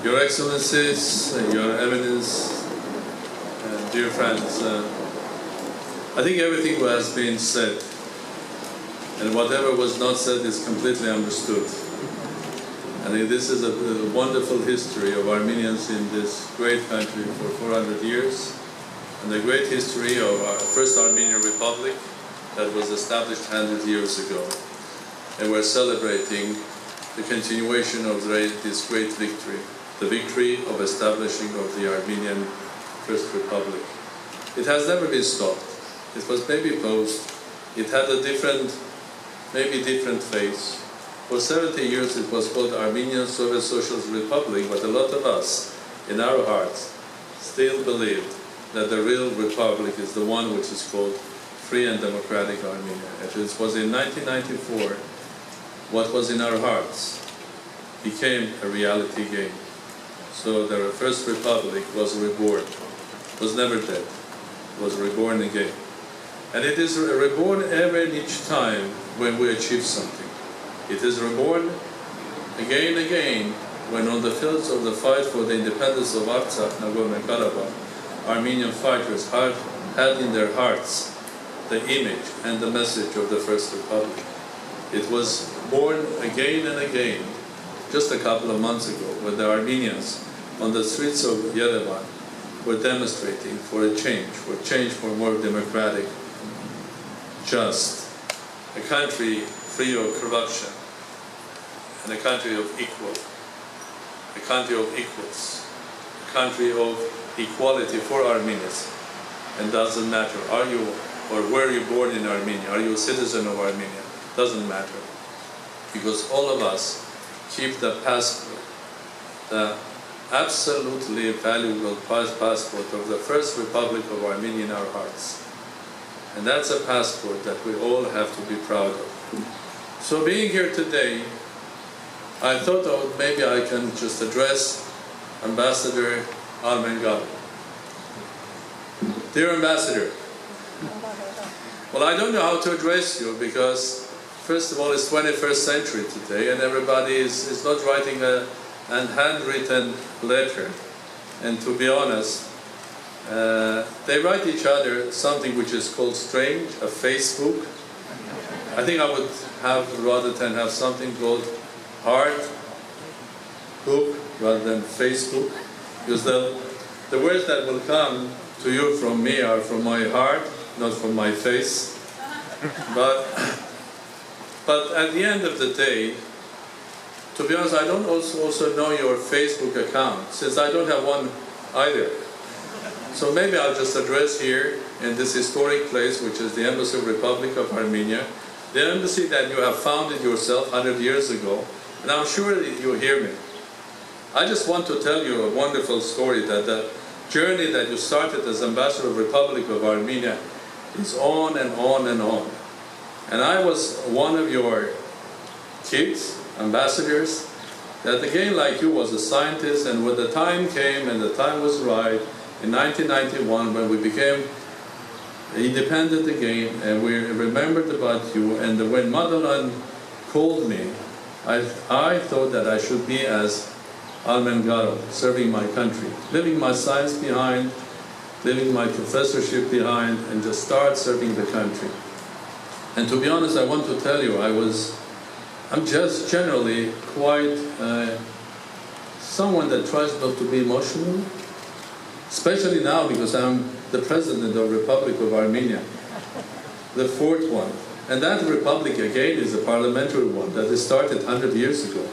Your Excellencies, Your Eminence, dear friends, I think everything has been said, and whatever was not said is completely understood. I think this is a wonderful history of Armenians in this great country for 400 years, and the great history of our First Armenian Republic that was established 100 years ago. And we're celebrating the continuation of this great victory, the victory of establishing of the Armenian First Republic. It has never been stopped. It was maybe posed. It had a different, maybe different face. For 70 years it was called Armenian Soviet Socialist Republic, but a lot of us, in our hearts, still believed that the real republic is the one which is called Free and Democratic Armenia. It was in 1994, what was in our hearts became a reality game. So the First Republic was reborn, was never dead, was reborn again. And it is reborn every and each time when we achieve something. It is reborn again and again when on the fields of the fight for the independence of Artsakh, Nagorno-Karabakh, Armenian fighters had in their hearts the image and the message of the First Republic. It was born again and again, just a couple of months ago, when the Armenians on the streets of Yerevan were demonstrating for a change for more democratic, just, a country free of corruption, and a country of equals, a country of equality for Armenians. And doesn't matter, are you or were you born in Armenia? Are you a citizen of Armenia? Doesn't matter. Because all of us keep the passport, the absolutely valuable passport of the First Republic of Armenia in our hearts. And that's a passport that we all have to be proud of. So being here today, I thought maybe I can just address Ambassador Armen Garo. Dear Ambassador, well, I don't know how to address you because, first of all, it's 21st century today and everybody is not writing a handwritten letter. And to be honest, they write each other something which is called strange, a Facebook. I think I would rather than have something called heart book rather than Facebook, because the words that will come to you from me are from my heart, not from my face. But at the end of the day, to be honest, I don't also know your Facebook account, since I don't have one either. So maybe I'll just address here in this historic place, which is the Embassy of the Republic of Armenia, the embassy that you have founded yourself 100 years ago, and I'm sure that you hear me. I just want to tell you a wonderful story that the journey that you started as Ambassador of the Republic of Armenia is on and on and on. And I was one of your kids, ambassadors, that again, like you, was a scientist, and when the time came and the time was right, in 1991, when we became independent again, and we remembered about you, and when Madeleine called me, I thought that I should be as Armen Garo, serving my country, leaving my science behind, leaving my professorship behind, and just start serving the country. And to be honest, I want to tell you, I'm just generally quite someone that tries not to be emotional, especially now because I'm the President of the Republic of Armenia, the fourth one. And that republic, again, is a parliamentary one that started 100 years ago.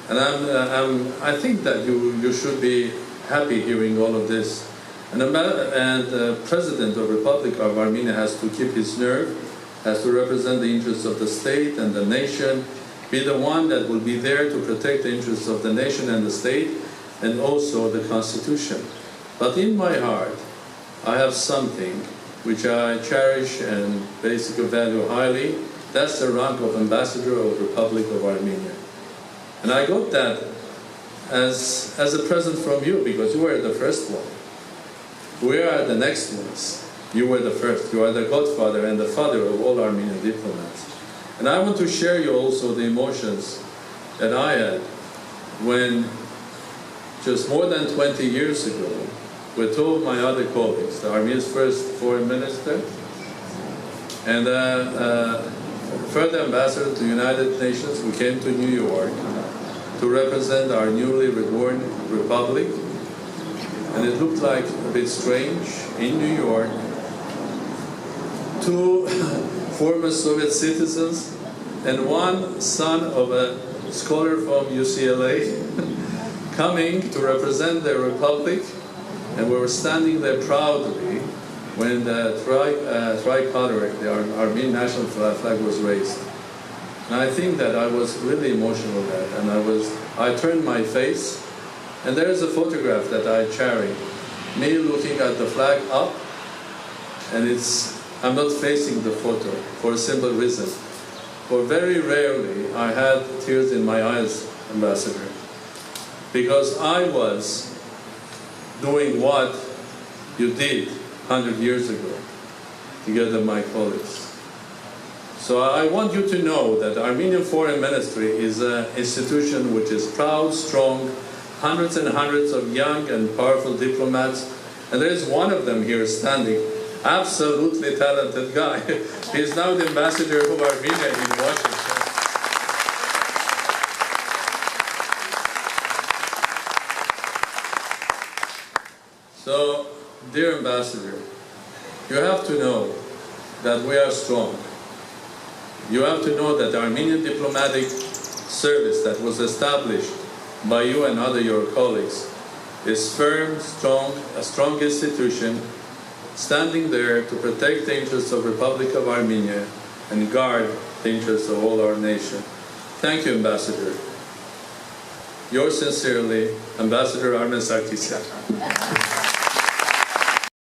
And I think that you should be happy hearing all of this. And the President of the Republic of Armenia has to keep his nerve, has to represent the interests of the state and the nation, be the one that will be there to protect the interests of the nation and the state, and also the Constitution. But in my heart, I have something which I cherish and basically value highly. That's the rank of Ambassador of the Republic of Armenia. And I got that as a present from you, because you were the first one. We are the next ones. You were the first. You are the godfather and the father of all Armenian diplomats. And I want to share you also the emotions that I had when just more than 20 years ago, with two of my other colleagues, the Armenia's first foreign minister and further ambassador to the United Nations, we came to New York to represent our newly reborn republic. And it looked like a bit strange in New York, two former Soviet citizens and one son of a scholar from UCLA coming to represent the republic, and we were standing there proudly when the tricolor, the Armenian national flag was raised. And I think that I was really emotional there, and I turned my face, and there is a photograph that I carry, me looking at the flag up, and I'm not facing the photo for a simple reason. For very rarely I had tears in my eyes, Ambassador, because I was doing what you did 100 years ago, together with my colleagues. So I want you to know that the Armenian Foreign Ministry is an institution which is proud, strong, hundreds and hundreds of young and powerful diplomats, and there is one of them here standing, absolutely talented guy. He is now the ambassador of Armenia in Washington. So, dear ambassador, you have to know that we are strong. You have to know that the Armenian diplomatic service that was established by you and other your colleagues is firm, strong, a strong institution, standing there to protect the interests of the Republic of Armenia and guard the interests of all our nation. Thank you, Ambassador. Yours sincerely, Ambassador Armen Sarkissian.